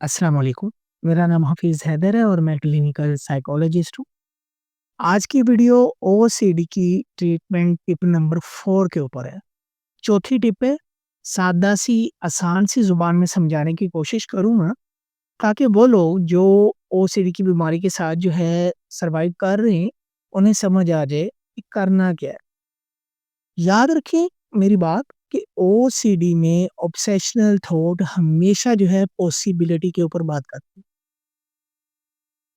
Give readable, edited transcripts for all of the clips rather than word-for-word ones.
अस्सलाम वालेकुम। मेरा नाम हफ़ीज़ हैदर है और मैं क्लिनिकल साइकोलॉजिस्ट हूँ। आज की वीडियो ओसीडी की ट्रीटमेंट टिप नंबर 4 के ऊपर है। चौथी टिप है, सादा सी आसान सी ज़ुबान में समझाने की कोशिश करूँगा ताकि वो लोग जो ओसीडी की बीमारी के साथ जो है सर्वाइव कर रहे हैं, उन्हें समझ आ जाए कि करना क्या है। याद रखें मेरी बात कि ओसीडी में ऑब्सेशनल थॉट हमेशा जो है पॉसिबिलिटी के ऊपर बात करते हैं।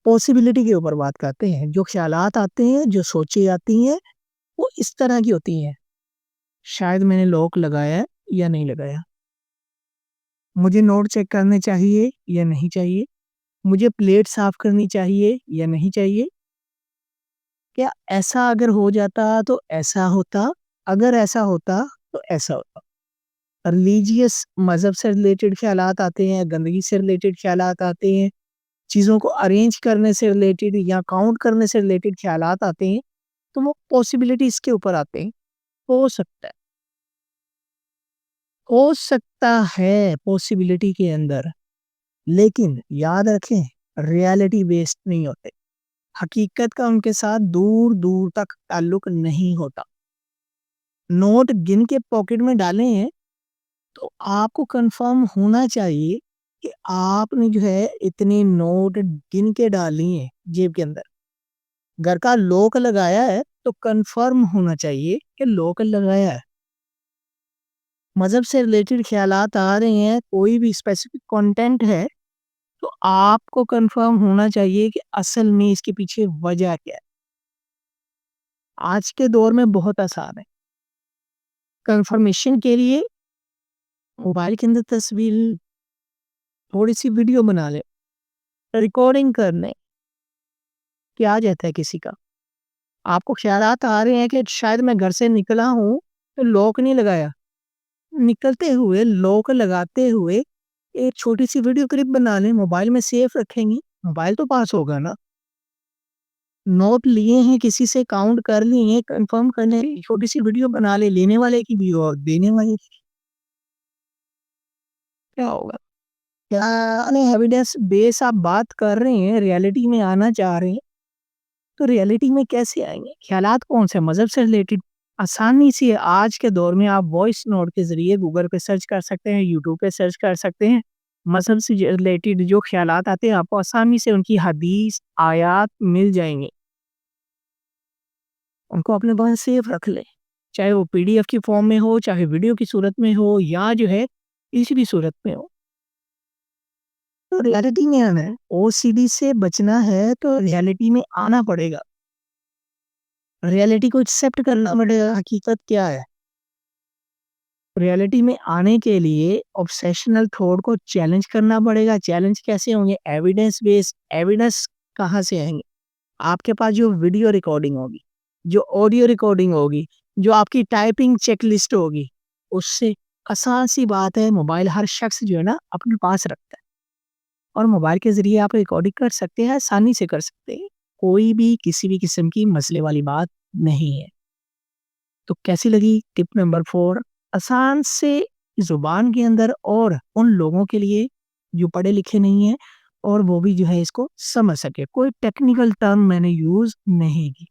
पॉसिबिलिटी के ऊपर बात करते हैं, जो ख़्यालात आते हैं, जो सोचें आती हैं, वो इस तरह की होती हैं, शायद मैंने लॉक लगाया है या नहीं लगाया, मुझे नोट चेक करने चाहिए या नहीं चाहिए, मुझे प्लेट साफ़ करनी चाहिए या नहीं चाहिए, क्या ऐसा अगर हो जाता तो ऐसा होता, अगर ऐसा होता तो ऐसा होता। रिलीजियस मज़हब से रिलेटेड ख़्यालात आते हैं, गंदगी से रिलेटेड ख़्यालात आते हैं, चीज़ों को अरेंज करने से रिलेटेड या काउंट करने से रिलेटेड ख़्यालात आते हैं, तो वो पॉसिबिलिटी इसके ऊपर आते हैं। हो सकता है, हो सकता है पॉसिबिलिटी के अंदर, लेकिन याद रखें रियलिटी बेस्ड नहीं होते। हकीकत का उनके साथ दूर-दूर तक ताल्लुक नहीं होता। नोट गिन के पॉकेट में डाले हैं, तो आपको कन्फर्म होना चाहिए कि आपने जो है इतने नोट गिन के डाली हैं जेब के अंदर। घर का लॉक लगाया है, तो कन्फर्म होना चाहिए कि लॉक लगाया है। मज़हब से रिलेटेड ख़्यालात आ रहे हैं, कोई भी स्पेसिफ़िक कंटेंट है, तो आपको कन्फर्म होना चाहिए कि असल में इसके पीछे वजह क्या है। आज के दौर में बहुत आसान है। कन्फर्मेशन के लिए मोबाइल के अंदर तस्वीर, थोड़ी-सी वीडियो बना लें, रिकॉर्डिंग कर लें, क्या जाता है किसी का। आपको ख़्यालात आ रहे हैं कि शायद मैं घर से निकला हूँ, तो लॉक नहीं लगाया। निकलते हुए, लॉक लगाते हुए एक छोटी-सी वीडियो क्लिप बना लें, मोबाइल में सेव रखेंगे, मोबाइल तो पास होगा ना। नोट लिए हैं, किसी से काउंट कर लिए हैं, कंफर्म करने छोटी-सी वीडियो बना लें, लेने वाले की भी और देने वाले की, क्या होगा? क्या एविडेंस बेस आप बात कर रहे हैं, रियलिटी में आना चाह रहे हैं, तो रियलिटी में कैसे आएँगे? ख़्यालात कौन से हैं? मज़हब से रिलेटेड आसानी से आज के दौर में आप वॉइस नोट के ज़रिए गूगल पे सर्च कर सकते हैं, यूट्यूब पे सर्च कर सकते हैं। मज़हब से ज रिलेटेड जो ख़्यालात आते हैं, आपको आसानी से उनकी हदीस, आयात मिल जाएँगे। उनको अपने पास सेव रख लें। चाहे वो पीडीएफ की फ़ॉर्म में हो, चाहे वीडियो की सूरत में हो या जो है किसी भी सूरत में हो। तो रियलिटी में आना है, ओसीडी से बचना है तो रियलिटी में आना पड़ेगा। रियलिटी को एक्सेप्ट करना पड़ेगा, हकीकत क्या है। रियलिटी में आने के लिए ऑब्सेशनल थॉट को चैलेंज करना पड़ेगा। चैलेंज कैसे होंगे? Evidence based. एविडेंस कहाँ से आएँगे? आपके पास जो वीडियो रिकॉर्डिंग होगी, जो ऑडियो रिकॉर्डिंग होगी, जो आपकी टाइपिंग चेकलिस्ट होगी, उससे आसान सी बात है, मोबाइल हर शख्स जो है ना अपने पास रखता है और मोबाइल के ज़रिए आप रिकॉर्डिंग कर सकते हैं, आसानी से कर सकते हैं। कोई भी किसी भी किस्म की मसले वाली बात नहीं है। तो कैसी लगी टिप नंबर 4? आसान से ज़ुबान के अंदर और उन लोगों के लिए जो पढ़े लिखे नहीं हैं और वो भी जो है इसको समझ सके। कोई टेक्निकल टर्म मैंने यूज़ नहीं की।